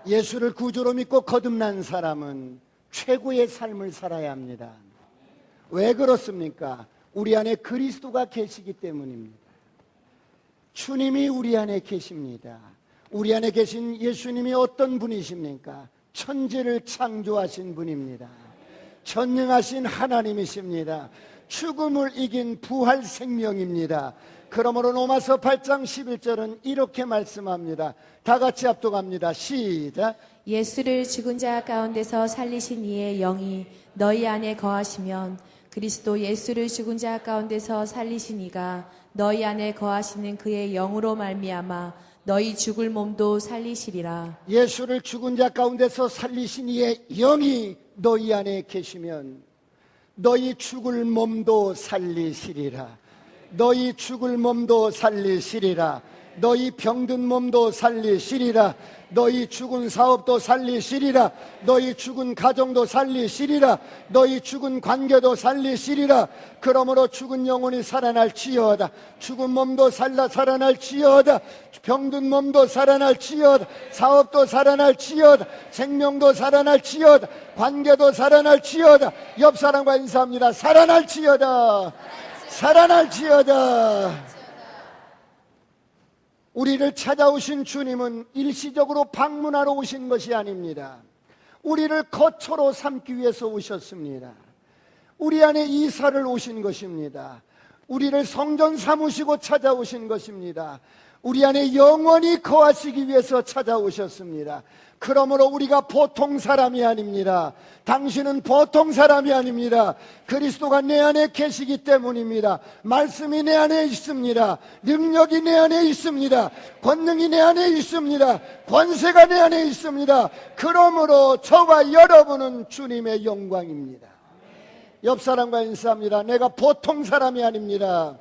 예수를 구주로 믿고 거듭난 사람은 최고의 삶을 살아야 합니다. 왜 그렇습니까? 우리 안에 그리스도가 계시기 때문입니다. 주님이 우리 안에 계십니다. 우리 안에 계신 예수님이 어떤 분이십니까? 천지를 창조하신 분입니다. 전능하신 하나님이십니다. 죽음을 이긴 부활 생명입니다. 그러므로 로마서 8장 11절은 이렇게 말씀합니다. 다 같이 합독합니다. 시작. 예수를 죽은 자 가운데서 살리신 이의 영이 너희 안에 거하시면 그리스도 예수를 죽은 자 가운데서 살리신 이가 너희 안에 거하시는 그의 영으로 말미암아 너희 죽을 몸도 살리시리라. 예수를 죽은 자 가운데서 살리신 이의 영이 너희 안에 계시면 너희 죽을 몸도 살리시리라. 너희 죽을 몸도 살리시리라. 너희 병든 몸도 살리시리라. 너희 죽은 사업도 살리시리라. 너희 죽은 가정도 살리시리라. 너희 죽은 관계도 살리시리라. 그러므로 죽은 영혼이 살아날지어다. 죽은 몸도 살아날지어다. 병든 몸도 살아날지어다. 사업도 살아날지어다. 생명도 살아날지어다. 관계도 살아날지어다. 옆 사람과 인사합니다. 살아날지어다. 살아날지어다. 우리를 찾아오신 주님은 일시적으로 방문하러 오신 것이 아닙니다. 우리를 거처로 삼기 위해서 오셨습니다. 우리 안에 이사를 오신 것입니다. 우리를 성전 삼으시고 찾아오신 것입니다. 우리 안에 영원히 거하시기 위해서 찾아오셨습니다. 그러므로 우리가 보통 사람이 아닙니다. 당신은 보통 사람이 아닙니다. 그리스도가 내 안에 계시기 때문입니다. 말씀이 내 안에 있습니다. 능력이 내 안에 있습니다. 권능이 내 안에 있습니다. 권세가 내 안에 있습니다. 그러므로 저와 여러분은 주님의 영광입니다. 옆 사람과 인사합니다. 내가 보통 사람이 아닙니다.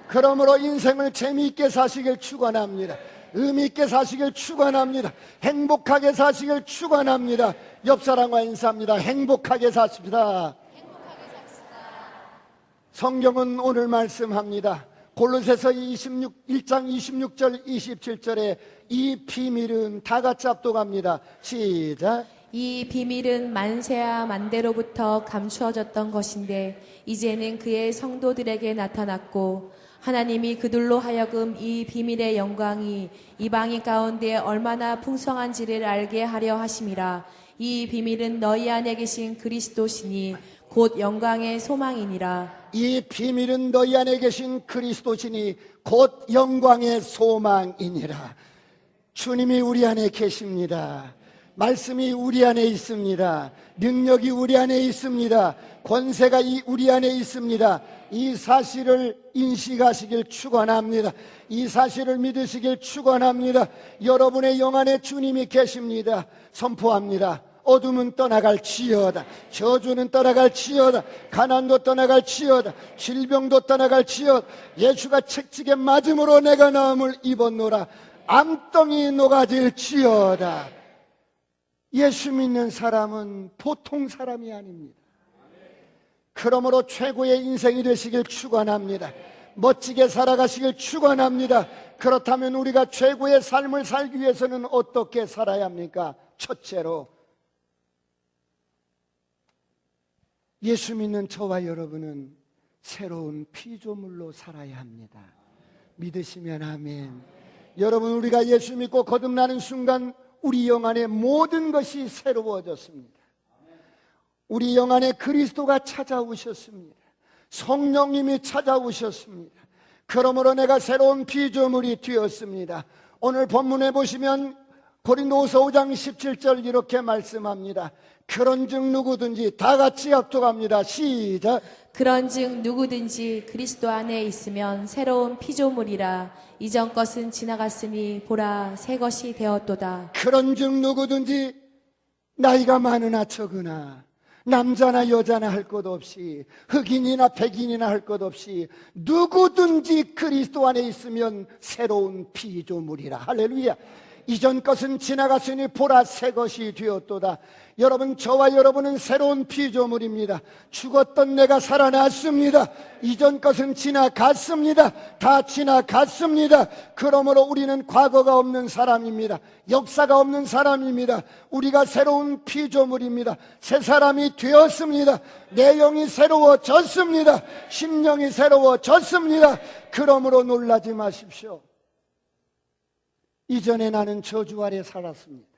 그러므로 인생을 재미있게 사시길 축원합니다. 의미있게 사시길 축원합니다. 행복하게 사시길 축원합니다. 옆 사람과 인사합니다. 행복하게 사십시다. 성경은 오늘 말씀합니다. 골로새서 1장 26절 27절에 이 비밀은 다 같이 합독합니다. 시작. 이 비밀은 만세와 만대로부터 감추어졌던 것인데 이제는 그의 성도들에게 나타났고 하나님이 그들로 하여금 이 비밀의 영광이 이방인 가운데 얼마나 풍성한지를 알게 하려 하심이라. 이 비밀은 너희 안에 계신 그리스도시니 곧 영광의 소망이니라. 이 비밀은 너희 안에 계신 그리스도시니 곧 영광의 소망이니라. 주님이 우리 안에 계십니다. 말씀이 우리 안에 있습니다. 능력이 우리 안에 있습니다. 권세가 우리 안에 있습니다. 이 사실을 인식하시길 축원합니다. 이 사실을 믿으시길 축원합니다. 여러분의 영 안에 주님이 계십니다. 선포합니다. 어둠은 떠나갈지어다. 저주는 떠나갈지어다. 가난도 떠나갈지어다. 질병도 떠나갈지어다. 예수가 책찍에 맞음으로 내가 나음을 입었노라. 암덩이 녹아질지어다. 예수 믿는 사람은 보통 사람이 아닙니다. 그러므로 최고의 인생이 되시길 축원합니다. 멋지게 살아가시길 축원합니다. 그렇다면 우리가 최고의 삶을 살기 위해서는 어떻게 살아야 합니까? 첫째로 예수 믿는 저와 여러분은 새로운 피조물로 살아야 합니다. 믿으시면 아멘. 여러분, 우리가 예수 믿고 거듭나는 순간 우리 영 안에 모든 것이 새로워졌습니다. 우리 영 안에 그리스도가 찾아오셨습니다. 성령님이 찾아오셨습니다. 그러므로 내가 새로운 피조물이 되었습니다. 오늘 본문에 보시면 고린도후서 5장 17절 이렇게 말씀합니다. 그런즉 누구든지 다 같이 합독합니다. 시작. 그런즉 누구든지 그리스도 안에 있으면 새로운 피조물이라. 이전 것은 지나갔으니 보라 새 것이 되었도다. 그런즉 누구든지 나이가 많으나 적으나 남자나 여자나 할 것 없이 흑인이나 백인이나 할 것 없이 누구든지 그리스도 안에 있으면 새로운 피조물이라. 할렐루야. 이전 것은 지나갔으니 보라 새 것이 되었도다. 여러분, 저와 여러분은 새로운 피조물입니다. 죽었던 내가 살아났습니다. 이전 것은 지나갔습니다. 다 지나갔습니다. 그러므로 우리는 과거가 없는 사람입니다. 역사가 없는 사람입니다. 우리가 새로운 피조물입니다. 새 사람이 되었습니다. 내 영이 새로워졌습니다. 심령이 새로워졌습니다. 그러므로 놀라지 마십시오. 이전에 나는 저주 아래 살았습니다.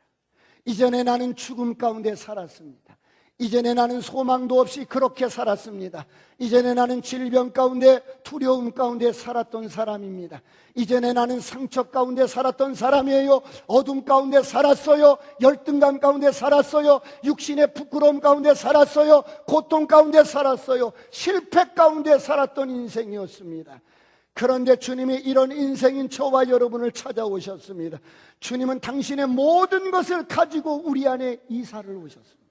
이전에 나는 죽음 가운데 살았습니다. 이전에 나는 소망도 없이 그렇게 살았습니다. 이전에 나는 질병 가운데, 두려움 가운데 살았던 사람입니다. 이전에 나는 상처 가운데 살았던 사람이에요. 어둠 가운데 살았어요. 열등감 가운데 살았어요. 육신의 부끄러움 가운데 살았어요. 고통 가운데 살았어요. 실패 가운데 살았던 인생이었습니다. 그런데 주님이 이런 인생인 저와 여러분을 찾아오셨습니다. 주님은 당신의 모든 것을 가지고 우리 안에 이사를 오셨습니다.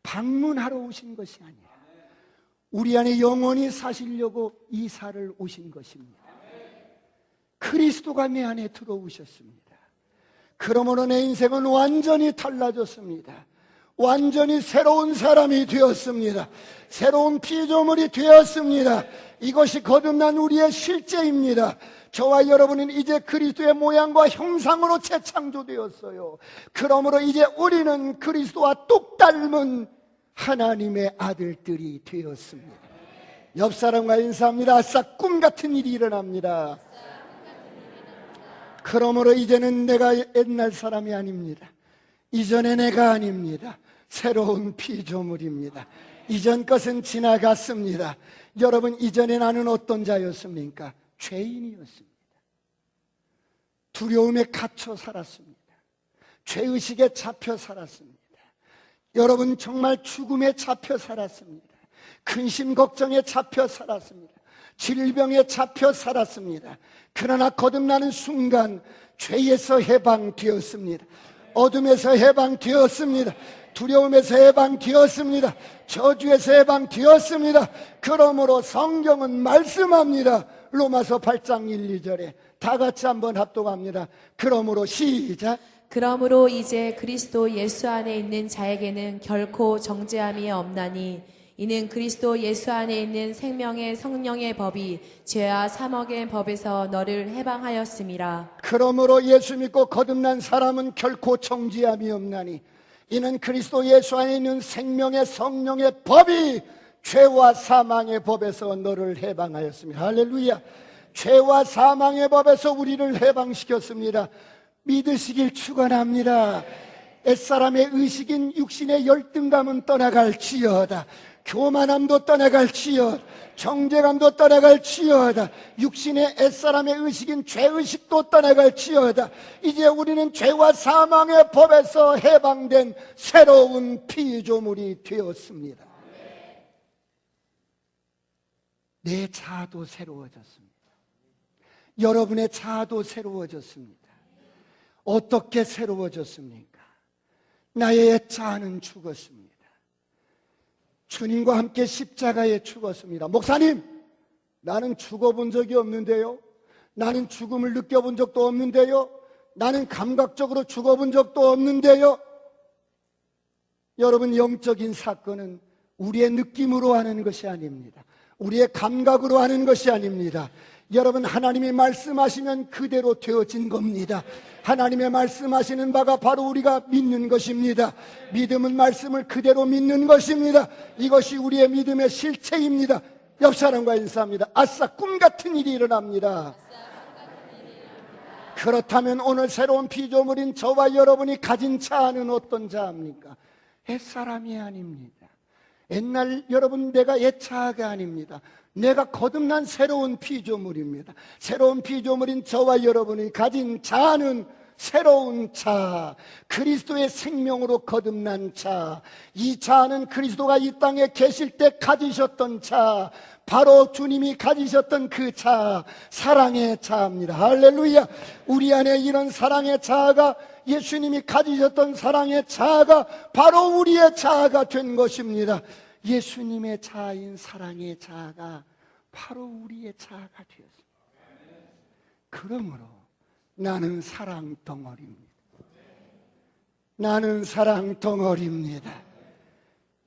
방문하러 오신 것이 아니라 우리 안에 영원히 사시려고 이사를 오신 것입니다. 그리스도가 내 안에 들어오셨습니다. 그러므로 내 인생은 완전히 달라졌습니다. 완전히 새로운 사람이 되었습니다. 새로운 피조물이 되었습니다. 이것이 거듭난 우리의 실제입니다. 저와 여러분은 이제 그리스도의 모양과 형상으로 재창조되었어요. 그러므로 이제 우리는 그리스도와 똑 닮은 하나님의 아들들이 되었습니다. 옆 사람과 인사합니다. 아싸, 꿈 같은 일이 일어납니다. 그러므로 이제는 내가 옛날 사람이 아닙니다. 이전의 내가 아닙니다. 새로운 피조물입니다. 이전 것은 지나갔습니다. 여러분, 이전에 나는 어떤 자였습니까? 죄인이었습니다. 두려움에 갇혀 살았습니다. 죄의식에 잡혀 살았습니다. 여러분, 정말 죽음에 잡혀 살았습니다. 근심 걱정에 잡혀 살았습니다. 질병에 잡혀 살았습니다. 그러나 거듭나는 순간 죄에서 해방되었습니다. 어둠에서 해방되었습니다. 두려움에서 해방되었습니다. 저주에서 해방되었습니다. 그러므로 성경은 말씀합니다. 로마서 8장 1, 2절에 다 같이 한번 합독합니다. 그러므로 시작. 그러므로 이제 그리스도 예수 안에 있는 자에게는 결코 정죄함이 없나니 이는 그리스도 예수 안에 있는 생명의 성령의 법이 죄와 사망의 법에서 너를 해방하였음이라. 그러므로 예수 믿고 거듭난 사람은 결코 정죄함이 없나니 이는 그리스도 예수 안에 있는 생명의 성령의 법이 죄와 사망의 법에서 너를 해방하였습니다. 할렐루야. 죄와 사망의 법에서 우리를 해방시켰습니다. 믿으시길 축원합니다. 옛사람의 의식인 육신의 열등감은 떠나갈지어다. 교만함도 떠나갈지어다. 정죄감도 떠나갈지어다. 육신의 옛사람의 의식인 죄의식도 떠나갈지어다. 이제 우리는 죄와 사망의 법에서 해방된 새로운 피조물이 되었습니다. 내 자아도 새로워졌습니다. 여러분의 자아도 새로워졌습니다. 어떻게 새로워졌습니까? 나의 옛 자아는 죽었습니다. 주님과 함께 십자가에 죽었습니다. 목사님, 나는 죽어본 적이 없는데요. 나는 죽음을 느껴본 적도 없는데요. 나는 감각적으로 죽어본 적도 없는데요. 여러분, 영적인 사건은 우리의 느낌으로 하는 것이 아닙니다. 우리의 감각으로 하는 것이 아닙니다. 여러분, 하나님이 말씀하시면 그대로 되어진 겁니다. 하나님의 말씀하시는 바가 바로 우리가 믿는 것입니다. 믿음은 말씀을 그대로 믿는 것입니다. 이것이 우리의 믿음의 실체입니다. 옆 사람과 인사합니다. 아싸, 꿈 같은 일이 일어납니다. 그렇다면 오늘 새로운 피조물인 저와 여러분이 가진 자아는 어떤 자아입니까? 옛사람이 아닙니다. 옛날 여러분, 내가 옛 자아가 아닙니다. 내가 거듭난 새로운 피조물입니다. 새로운 피조물인 저와 여러분이 가진 자아는 새로운 자아, 그리스도의 생명으로 거듭난 자아. 이 자아는 그리스도가 이 땅에 계실 때 가지셨던 자아, 바로 주님이 가지셨던 그 자아, 사랑의 자아입니다. 할렐루야. 우리 안에 이런 사랑의 자아가, 예수님이 가지셨던 사랑의 자아가 바로 우리의 자아가 된 것입니다. 예수님의 자아인 사랑의 자아가 바로 우리의 자아가 되었습니다. 그러므로 나는 사랑 덩어리입니다. 나는 사랑 덩어리입니다.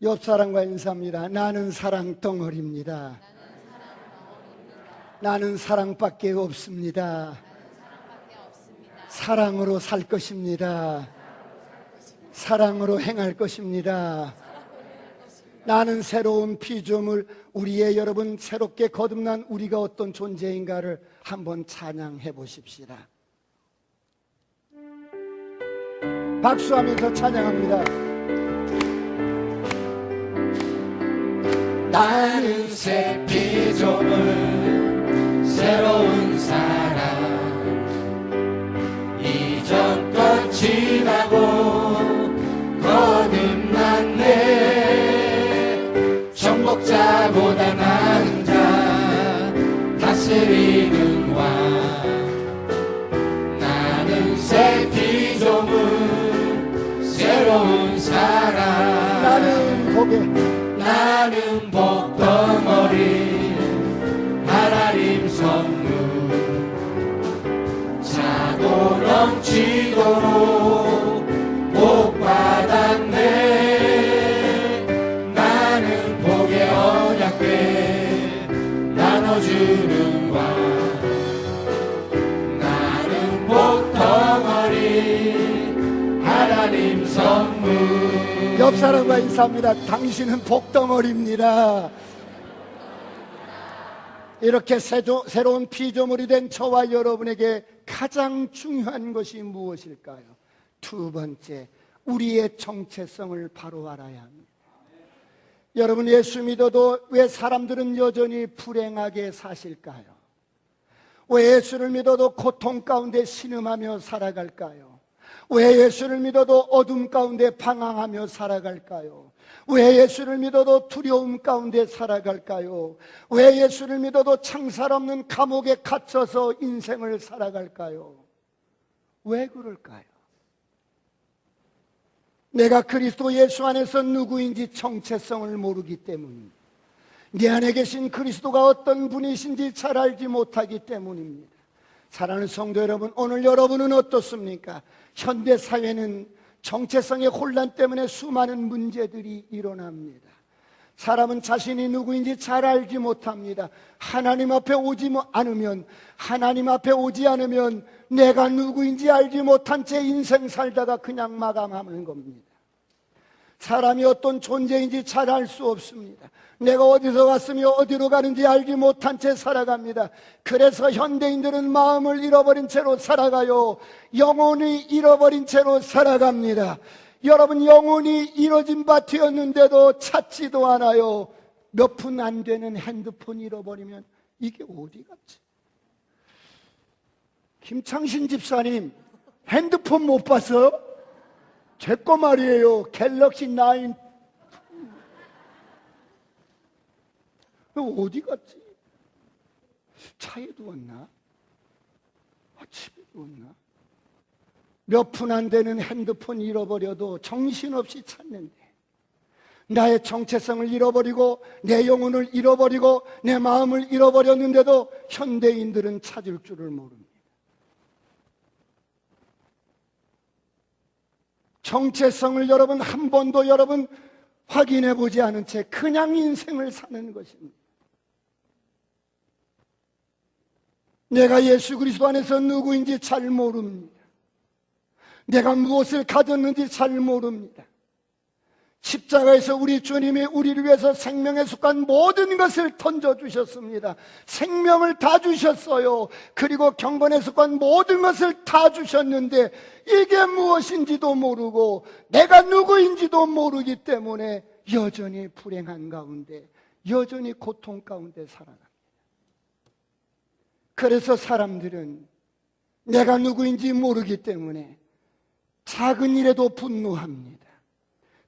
옆 사람과 인사합니다. 나는 사랑 덩어리입니다. 나는 사랑밖에 없습니다. 사랑으로 살 것입니다. 사랑으로 행할 것입니다. 나는 새로운 피조물, 우리의 여러분 새롭게 거듭난 우리가 어떤 존재인가를 한번 찬양해 보십시다. 박수하면서 찬양합니다. 나는 새 피조물 새로운 사람 이전 것 지나고 거듭났네 정복자보다 나은 자 다스리는 왕 나는 새 피조물 새로운 사람 나는 복덩어리 하나님 선물 차고 넘치도록 복 받았네 나는 복의 언약궤 나눠주는 왕 나는 복덩어리 하나님 선물 옆 사람과 인사합니다. 당신은 복덩어리입니다. 이렇게 새로운 피조물이 된 저와 여러분에게 가장 중요한 것이 무엇일까요? 두 번째, 우리의 정체성을 바로 알아야 합니다. 여러분, 예수 믿어도 왜 사람들은 여전히 불행하게 사실까요? 왜 예수를 믿어도 고통 가운데 신음하며 살아갈까요? 왜 예수를 믿어도 어둠 가운데 방황하며 살아갈까요? 왜 예수를 믿어도 두려움 가운데 살아갈까요? 왜 예수를 믿어도 창살 없는 감옥에 갇혀서 인생을 살아갈까요? 왜 그럴까요? 내가 그리스도 예수 안에서 누구인지 정체성을 모르기 때문입니다. 내 안에 계신 그리스도가 어떤 분이신지 잘 알지 못하기 때문입니다. 사랑하는 성도 여러분, 오늘 여러분은 어떻습니까? 현대 사회는 정체성의 혼란 때문에 수많은 문제들이 일어납니다. 사람은 자신이 누구인지 잘 알지 못합니다. 하나님 앞에 오지 않으면 내가 누구인지 알지 못한 채 인생 살다가 그냥 마감하는 겁니다. 사람이 어떤 존재인지 잘 알 수 없습니다. 내가 어디서 왔으며 어디로 가는지 알지 못한 채 살아갑니다. 그래서 현대인들은 마음을 잃어버린 채로 살아가요. 영혼이 잃어버린 채로 살아갑니다. 여러분, 영혼이 잃어진 바 되었는데도 찾지도 않아요. 몇 푼 안 되는 핸드폰 잃어버리면 이게 어디 갔지? 김창신 집사님, 핸드폰 못 봤어요? 제 거 말이에요. 갤럭시 9. 어디 갔지? 차에 두었나? 집에 두었나? 몇 푼 안 되는 핸드폰 잃어버려도 정신없이 찾는데, 나의 정체성을 잃어버리고 내 영혼을 잃어버리고 내 마음을 잃어버렸는데도 현대인들은 찾을 줄을 모릅니다. 정체성을 여러분 한 번도 확인해 보지 않은 채 그냥 인생을 사는 것입니다. 내가 예수 그리스도 안에서 누구인지 잘 모릅니다. 내가 무엇을 가졌는지 잘 모릅니다. 십자가에서 우리 주님이 우리를 위해서 생명에 속한 모든 것을 던져주셨습니다. 생명을 다 주셨어요. 그리고 경건에 속한 모든 것을 다 주셨는데 이게 무엇인지도 모르고 내가 누구인지도 모르기 때문에 여전히 불행한 가운데, 여전히 고통 가운데 살아갑니다. 그래서 사람들은 내가 누구인지 모르기 때문에 작은 일에도 분노합니다.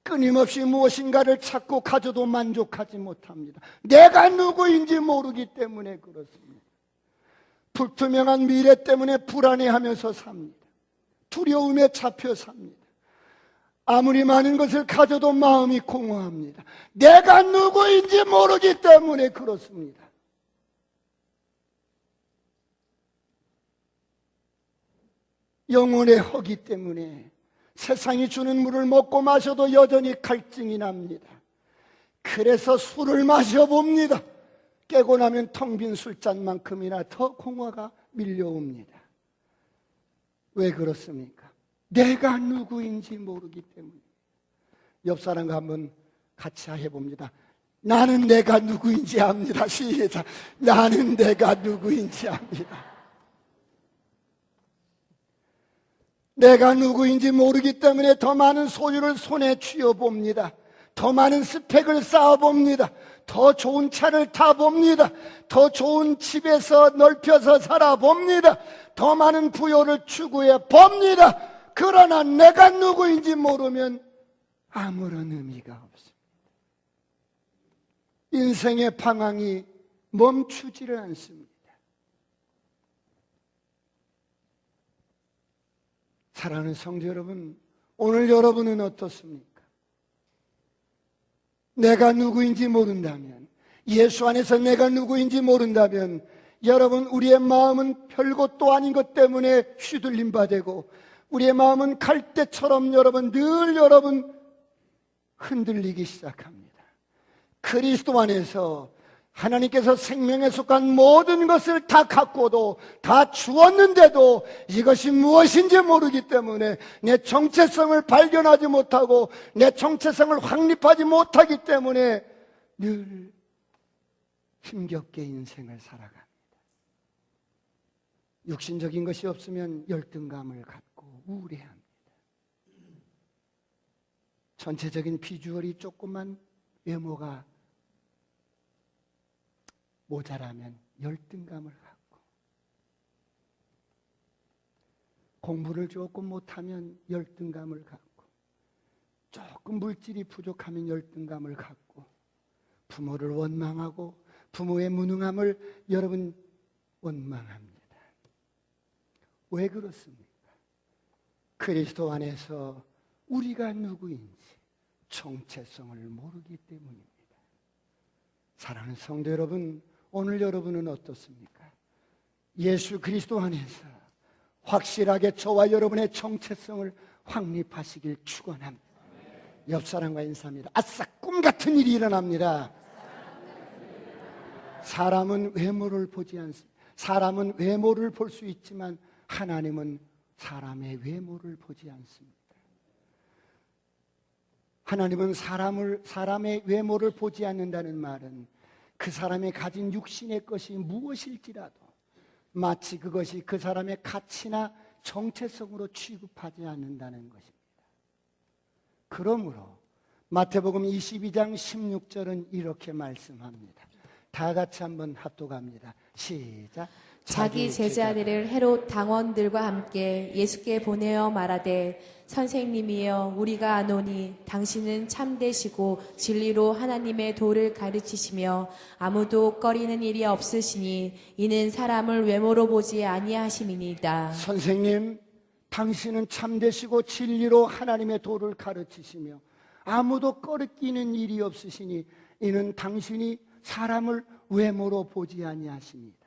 끊임없이 무엇인가를 찾고 가져도 만족하지 못합니다. 내가 누구인지 모르기 때문에 그렇습니다. 불투명한 미래 때문에 불안해하면서 삽니다. 두려움에 잡혀 삽니다. 아무리 많은 것을 가져도 마음이 공허합니다. 내가 누구인지 모르기 때문에 그렇습니다. 영혼의 허기 때문에 세상이 주는 물을 먹고 마셔도 여전히 갈증이 납니다. 그래서 술을 마셔봅니다. 깨고 나면 텅 빈 술잔만큼이나 더 공허가 밀려옵니다. 왜 그렇습니까? 내가 누구인지 모르기 때문에. 옆 사람과 한번 같이 해봅니다. 나는 내가 누구인지 압니다. 시작. 나는 내가 누구인지 압니다. 내가 누구인지 모르기 때문에 더 많은 소유를 손에 쥐어봅니다. 더 많은 스펙을 쌓아봅니다. 더 좋은 차를 타봅니다. 더 좋은 집에서 넓혀서 살아봅니다. 더 많은 부여를 추구해 봅니다. 그러나 내가 누구인지 모르면 아무런 의미가 없습니다. 인생의 방황이 멈추지를 않습니다. 사랑하는 성도 여러분, 오늘 여러분은 어떻습니까? 내가 누구인지 모른다면, 예수 안에서 내가 누구인지 모른다면 여러분, 우리의 마음은 별것도 아닌 것 때문에 휘둘림 바되고 우리의 마음은 갈대처럼 늘 흔들리기 시작합니다. 그리스도 안에서 하나님께서 생명에 속한 모든 것을 다 갖고도 다 주었는데도 이것이 무엇인지 모르기 때문에 내 정체성을 발견하지 못하고 내 정체성을 확립하지 못하기 때문에 늘 힘겹게 인생을 살아갑니다. 육신적인 것이 없으면 열등감을 갖고 우울해합니다. 전체적인 비주얼이 조금만 외모가 모자라면 열등감을 갖고, 공부를 조금 못하면 열등감을 갖고, 조금 물질이 부족하면 열등감을 갖고, 부모를 원망하고 부모의 무능함을 여러분 원망합니다. 왜 그렇습니까? 그리스도 안에서 우리가 누구인지 정체성을 모르기 때문입니다. 사랑하는 성도 여러분, 오늘 여러분은 어떻습니까? 예수 그리스도 안에서 확실하게 저와 여러분의 정체성을 확립하시길 축원합니다. 옆 사람과 인사합니다. 아싸, 꿈 같은 일이 일어납니다. 사람은 외모를 보지 않습니다. 사람은 외모를 볼 수 있지만 하나님은 사람의 외모를 보지 않습니다. 하나님은 사람의 외모를 보지 않는다는 말은 그 사람이 가진 육신의 것이 무엇일지라도 마치 그것이 그 사람의 가치나 정체성으로 취급하지 않는다는 것입니다. 그러므로 마태복음 22장 16절은 이렇게 말씀합니다. 다 같이 한번 합독합니다. 시작. 자기 제자들을 헤롯 당원들과 함께 예수께 보내어 말하되 선생님이여 우리가 아노니 당신은 참되시고 진리로 하나님의 도를 가르치시며 아무도 꺼리는 일이 없으시니 이는 사람을 외모로 보지 아니하심이니이다. 선생님, 당신은 참되시고 진리로 하나님의 도를 가르치시며 아무도 꺼리는 일이 없으시니 이는 당신이 사람을 외모로 보지 아니하십니다.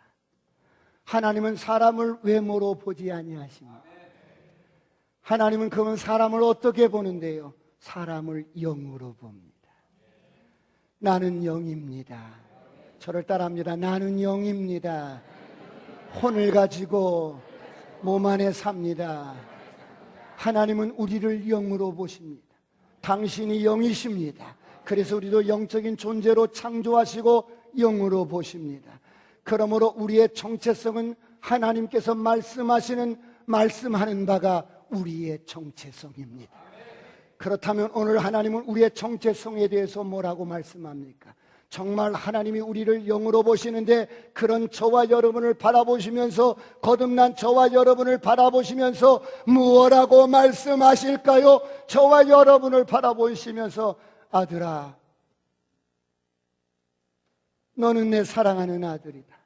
하나님은 사람을 외모로 보지 아니하십니다. 하나님은 그러면 사람을 어떻게 보는데요? 사람을 영으로 봅니다. 나는 영입니다. 저를 따라합니다. 나는 영입니다. 혼을 가지고 몸 안에 삽니다. 하나님은 우리를 영으로 보십니다. 당신이 영이십니다. 그래서 우리도 영적인 존재로 창조하시고 영으로 보십니다. 그러므로 우리의 정체성은 하나님께서 말씀하는 바가 우리의 정체성입니다. 그렇다면 오늘 하나님은 우리의 정체성에 대해서 뭐라고 말씀합니까? 정말 하나님이 우리를 영으로 보시는데 그런 저와 여러분을 바라보시면서 거듭난 저와 여러분을 바라보시면서 무엇라고 말씀하실까요? 저와 여러분을 바라보시면서 아들아, 너는 내 사랑하는 아들이다.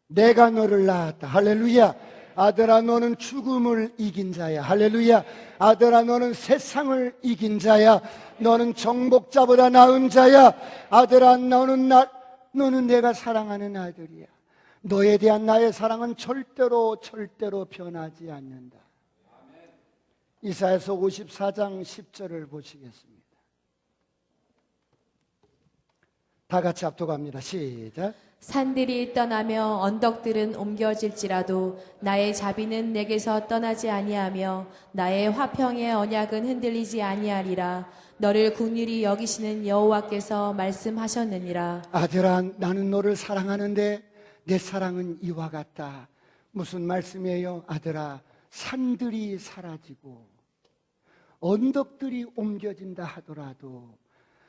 내가 너를 낳았다. 할렐루야. 아들아, 너는 죽음을 이긴 자야. 할렐루야. 아들아, 너는 세상을 이긴 자야. 너는 정복자보다 나은 자야. 아들아, 너는 내가 사랑하는 아들이야. 너에 대한 나의 사랑은 절대로 변하지 않는다. 이사야서 54장 10절을 보시겠습니다. 다 같이 합독합니다. 시작. 산들이 떠나며 언덕들은 옮겨질지라도 나의 자비는 내게서 떠나지 아니하며 나의 화평의 언약은 흔들리지 아니하리라. 너를 긍휼히 여기시는 여호와께서 말씀하셨느니라. 아들아, 나는 너를 사랑하는데 내 사랑은 이와 같다. 무슨 말씀이에요? 아들아, 산들이 사라지고 언덕들이 옮겨진다 하더라도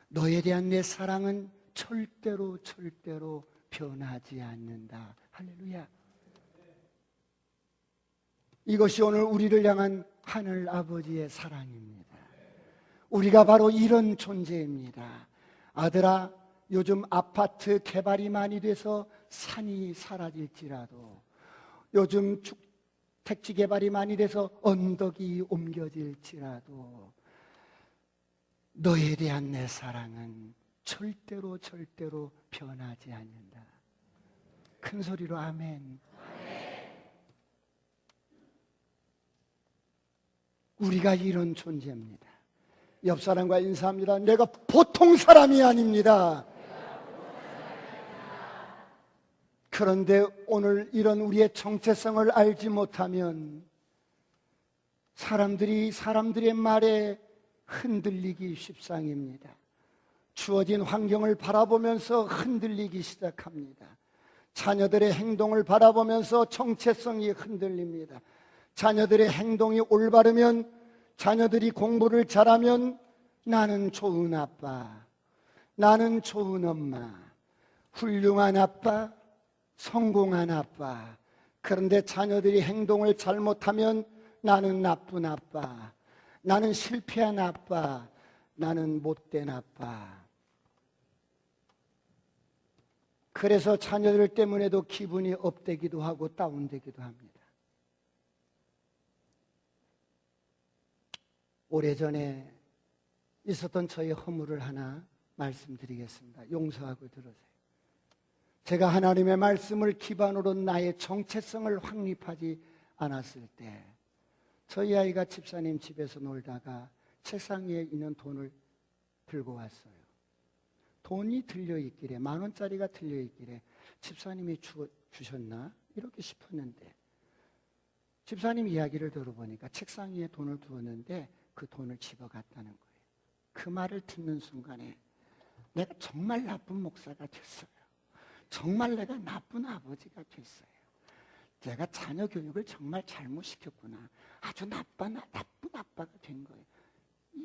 너에 대한 내 사랑은 절대로 변하지 않는다. 할렐루야. 이것이 오늘 우리를 향한 하늘 아버지의 사랑입니다. 우리가 바로 이런 존재입니다. 아들아, 요즘 아파트 개발이 많이 돼서 산이 사라질지라도, 요즘 택지 개발이 많이 돼서 언덕이 옮겨질지라도 너에 대한 내 사랑은 절대로 변하지 않는다. 큰 소리로 아멘. 우리가 이런 존재입니다. 옆 사람과 인사합니다. 내가 보통 사람이 아닙니다. 그런데 오늘 이런 우리의 정체성을 알지 못하면 사람들의 말에 흔들리기 십상입니다. 주어진 환경을 바라보면서 흔들리기 시작합니다. 자녀들의 행동을 바라보면서 정체성이 흔들립니다. 자녀들의 행동이 올바르면, 자녀들이 공부를 잘하면 나는 좋은 아빠, 나는 좋은 엄마, 훌륭한 아빠, 성공한 아빠. 그런데 자녀들이 행동을 잘못하면 나는 나쁜 아빠, 나는 실패한 아빠, 나는 못된 아빠. 그래서 자녀들 때문에도 기분이 업되기도 하고 다운되기도 합니다. 오래전에 있었던 저의 허물을 하나 말씀드리겠습니다. 용서하고 들으세요. 제가 하나님의 말씀을 기반으로 나의 정체성을 확립하지 않았을 때, 저희 아이가 집사님 집에서 놀다가 책상 위에 있는 돈을 들고 왔어요. 돈이 들려있기래, 10,000원짜리가 들려있기래 집사님이 주셨나? 이렇게 싶었는데, 집사님 이야기를 들어보니까 책상 위에 돈을 두었는데 그 돈을 집어갔다는 거예요. 그 말을 듣는 순간에 내가 정말 나쁜 목사가 됐어요. 정말 내가 나쁜 아버지가 됐어요. 내가 자녀 교육을 정말 잘못시켰구나. 아주 나쁜 아빠가 된 거예요.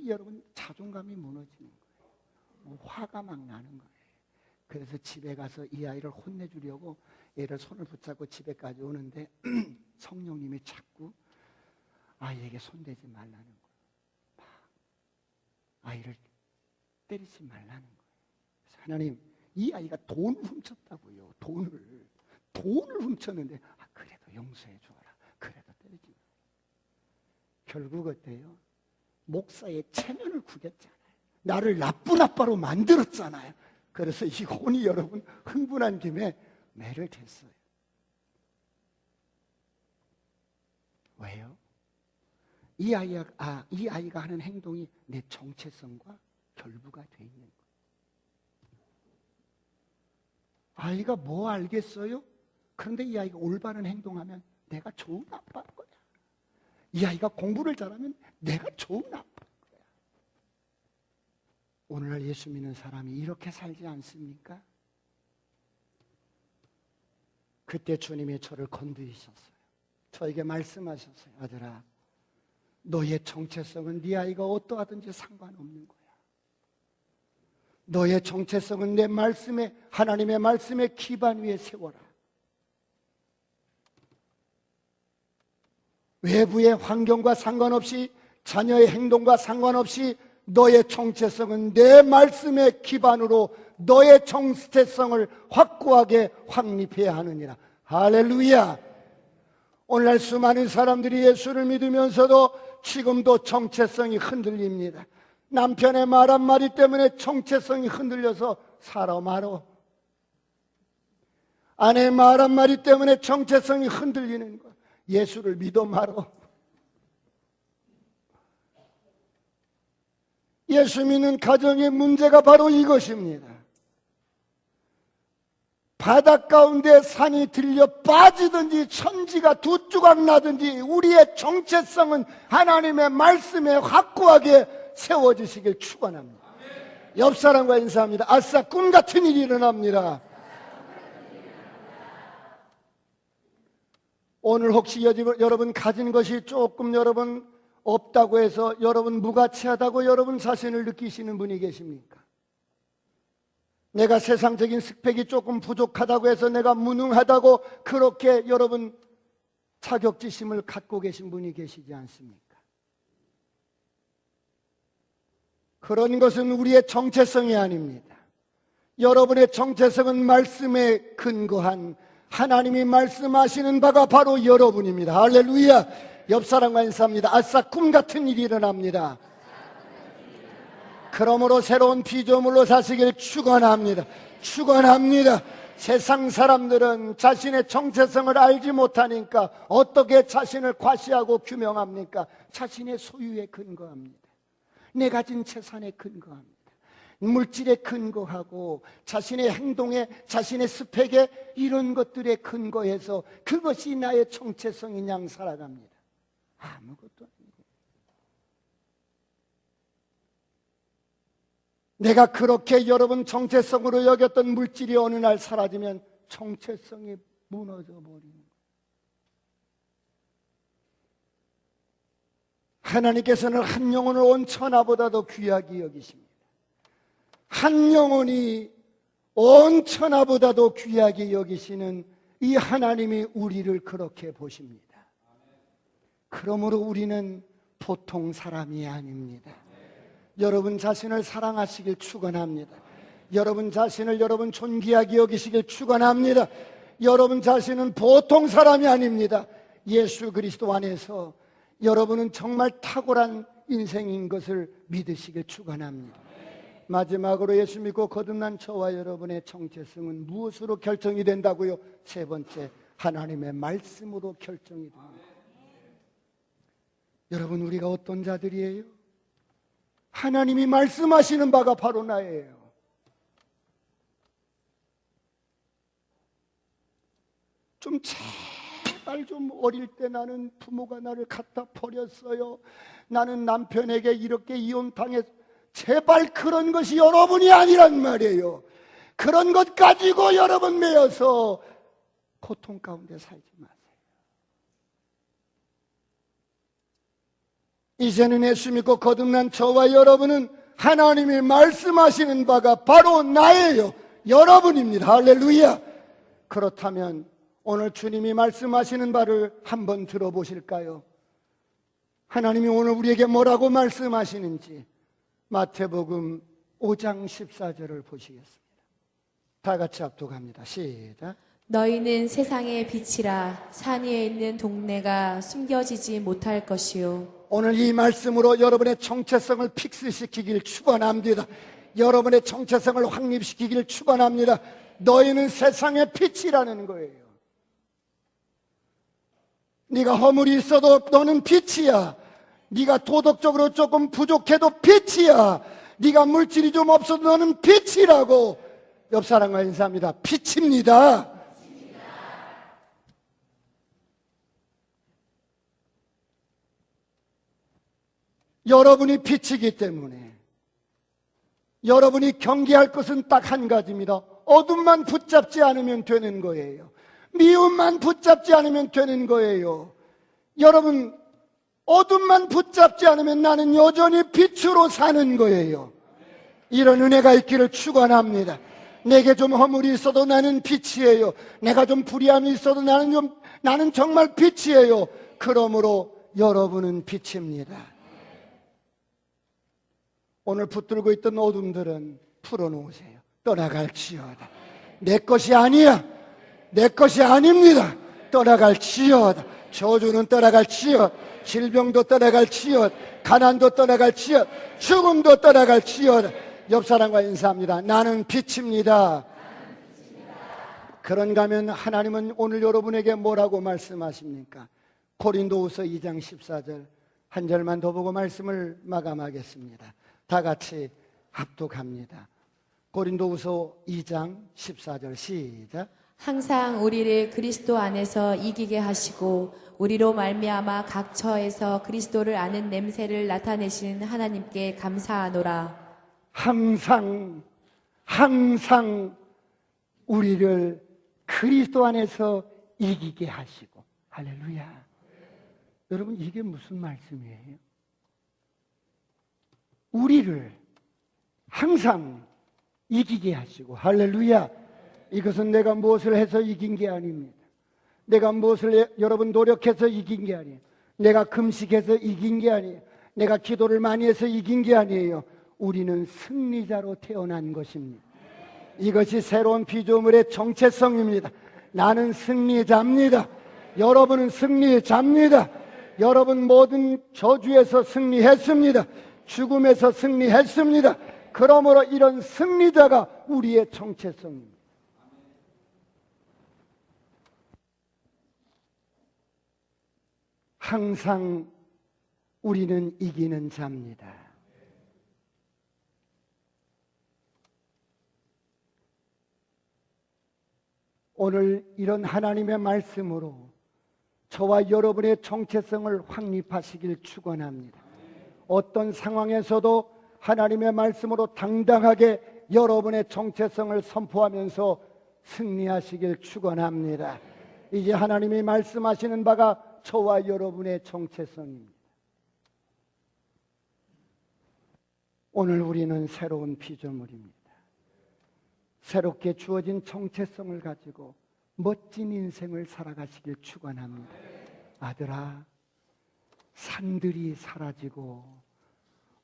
여러분, 자존감이 무너지는 거예요. 화가 막 나는 거예요. 그래서 집에 가서 이 아이를 혼내주려고 얘를 손을 붙잡고 집에까지 오는데 성령님이 자꾸 아이에게 손대지 말라는 거예요. 아이를 때리지 말라는 거예요. 그래서 하나님, 이 아이가 돈을 훔쳤다고요. 돈을 훔쳤는데 그래도 용서해 주어라. 그래도 때리지 마라. 결국 어때요? 목사의 체면을 구겼잖아요. 나를 나쁜 아빠로 만들었잖아요. 그래서 이 혼이 여러분 흥분한 김에 매를 댔어요. 왜요? 이 아이가 하는 행동이 내 정체성과 결부가 돼 있는 거예요. 아이가 뭐 알겠어요? 그런데 이 아이가 올바른 행동하면 내가 좋은 아빠인 거야. 이 아이가 공부를 잘하면 내가 좋은 아빠인 거야. 오늘날 예수 믿는 사람이 이렇게 살지 않습니까? 그때 주님이 저를 건드리셨어요. 저에게 말씀하셨어요. 아들아, 너의 정체성은 네 아이가 어떠하든지 상관없는 거야. 너의 정체성은 내 말씀에, 하나님의 말씀의 기반 위에 세워라. 외부의 환경과 상관없이, 자녀의 행동과 상관없이 너의 정체성은 내 말씀의 기반으로 너의 정체성을 확고하게 확립해야 하느니라. 할렐루야. 오늘날 수많은 사람들이 예수를 믿으면서도 지금도 정체성이 흔들립니다. 남편의 말 한마디 때문에 정체성이 흔들려서 살아 말어. 아내의 말 한마디 때문에 정체성이 흔들리는 거. 예수를 믿어 말어. 예수 믿는 가정의 문제가 바로 이것입니다. 바닷 가운데 산이 들려 빠지든지 천지가 두 조각 나든지 우리의 정체성은 하나님의 말씀에 확고하게 세워지시길 축원합니다. 옆 사람과 인사합니다. 아싸, 꿈 같은 일이 일어납니다. 오늘 혹시 여러분 가진 것이 조금 여러분 없다고 해서 여러분 무가치하다고 여러분 자신을 느끼시는 분이 계십니까? 내가 세상적인 스펙이 조금 부족하다고 해서 내가 무능하다고 그렇게 여러분 자격지심을 갖고 계신 분이 계시지 않습니까? 그런 것은 우리의 정체성이 아닙니다. 여러분의 정체성은 말씀에 근거한 하나님이 말씀하시는 바가 바로 여러분입니다. 할렐루야. 옆 사람과 인사합니다. 아싸, 꿈 같은 일이 일어납니다. 그러므로 새로운 피조물로 사시길 축원합니다. 축원합니다. 세상 사람들은 자신의 정체성을 알지 못하니까 어떻게 자신을 과시하고 규명합니까? 자신의 소유에 근거합니다. 내 가진 재산에 근거합니다. 물질에 근거하고 자신의 행동에, 자신의 스펙에, 이런 것들에 근거해서 그것이 나의 정체성인 양 살아갑니다. 아무것도 아니고. 내가 그렇게 여러분 정체성으로 여겼던 물질이 어느 날 사라지면 정체성이 무너져 버리는 거예요. 하나님께서는 한 영혼을 온 천하보다도 귀하게 여기십니다. 한 영혼이 온 천하보다도 귀하게 여기시는 이 하나님이 우리를 그렇게 보십니다. 그러므로 우리는 보통 사람이 아닙니다. 여러분 자신을 사랑하시길 축원합니다. 여러분 자신을 여러분 존귀하게 여기시길 축원합니다. 여러분 자신은 보통 사람이 아닙니다. 예수 그리스도 안에서 여러분은 정말 탁월한 인생인 것을 믿으시길 축원합니다. 마지막으로 예수 믿고 거듭난 저와 여러분의 정체성은 무엇으로 결정이 된다고요? 세 번째, 하나님의 말씀으로 결정이 됩니다. 여러분, 우리가 어떤 자들이에요? 하나님이 말씀하시는 바가 바로 나예요. 좀 제발 좀 어릴 때 나는 부모가 나를 갖다 버렸어요. 나는 남편에게 이렇게 이혼당했. 제발 그런 것이 여러분이 아니란 말이에요. 그런 것 가지고 여러분 매여서 고통 가운데 살지 마세요. 이제는 예수 믿고 거듭난 저와 여러분은 하나님이 말씀하시는 바가 바로 나예요. 여러분입니다. 할렐루야. 그렇다면 오늘 주님이 말씀하시는 바를 한번 들어보실까요? 하나님이 오늘 우리에게 뭐라고 말씀하시는지 마태복음 5장 14절을 보시겠습니다. 다 같이 합독합니다. 시작. 너희는 세상의 빛이라. 산 위에 있는 동네가 숨겨지지 못할 것이요. 오늘 이 말씀으로 여러분의 정체성을 픽스시키길 축원합니다. 여러분의 정체성을 확립시키길 축원합니다. 너희는 세상의 빛이라는 거예요. 네가 허물이 있어도 너는 빛이야. 네가 도덕적으로 조금 부족해도 빛이야. 네가 물질이 좀 없어도 너는 빛이라고. 옆 사람과 인사합니다. 빛입니다. 여러분이 빛이기 때문에 여러분이 경계할 것은 딱 한 가지입니다. 어둠만 붙잡지 않으면 되는 거예요. 미움만 붙잡지 않으면 되는 거예요. 여러분, 어둠만 붙잡지 않으면 나는 여전히 빛으로 사는 거예요. 이런 은혜가 있기를 축원합니다. 내게 좀 허물이 있어도 나는 빛이에요. 내가 좀 불의함이 있어도 나는 정말 빛이에요. 그러므로 여러분은 빛입니다. 오늘 붙들고 있던 어둠들은 풀어놓으세요. 떠나갈지어다. 내 것이 아니야. 내 것이 아닙니다. 떠나갈지어다. 저주는 떠나갈지어다. 질병도 떠나갈지어다. 가난도 떠나갈지어다. 죽음도 떠나갈지어다. 옆 사람과 인사합니다. 나는 빛입니다. 그런가 하면 하나님은 오늘 여러분에게 뭐라고 말씀하십니까? 고린도후서 2장 14절 한 절만 더 보고 말씀을 마감하겠습니다. 다 같이 합독합니다. 고린도후서 2장 14절 시작. 항상 우리를 그리스도 안에서 이기게 하시고 우리로 말미암아 각 처에서 그리스도를 아는 냄새를 나타내시는 하나님께 감사하노라. 항상 우리를 그리스도 안에서 이기게 하시고. 할렐루야. 여러분, 이게 무슨 말씀이에요? 우리를 항상 이기게 하시고. 할렐루야. 이것은 내가 무엇을 해서 이긴 게 아닙니다. 내가 무엇을 여러분 노력해서 이긴 게 아니에요. 내가 금식해서 이긴 게 아니에요. 내가 기도를 많이 해서 이긴 게 아니에요. 우리는 승리자로 태어난 것입니다. 이것이 새로운 피조물의 정체성입니다. 나는 승리자입니다. 여러분은 승리자입니다. 여러분 모든 저주에서 승리했습니다. 죽음에서 승리했습니다. 그러므로 이런 승리자가 우리의 정체성입니다. 항상 우리는 이기는 자입니다. 오늘 이런 하나님의 말씀으로 저와 여러분의 정체성을 확립하시길 축원합니다. 어떤 상황에서도 하나님의 말씀으로 당당하게 여러분의 정체성을 선포하면서 승리하시길 축원합니다. 이제 하나님이 말씀하시는 바가 저와 여러분의 정체성입니다. 오늘 우리는 새로운 피조물입니다. 새롭게 주어진 정체성을 가지고 멋진 인생을 살아가시길 축원합니다. 아들아, 산들이 사라지고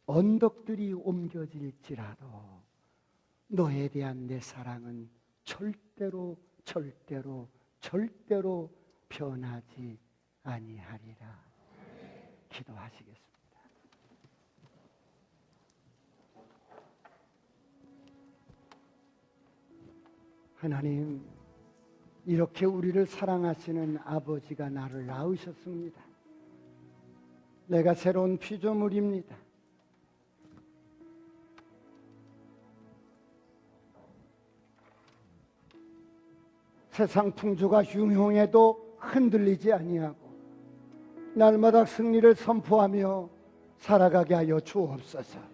언덕들이 옮겨질지라도 너에 대한 내 사랑은 절대로 변하지 아니하리라. 기도하시겠습니다. 하나님, 이렇게 우리를 사랑하시는 아버지가 나를 낳으셨습니다. 내가 새로운 피조물입니다. 세상 풍조가 흉흉해도 흔들리지 아니하고 날마다 승리를 선포하며 살아가게 하여 주옵소서.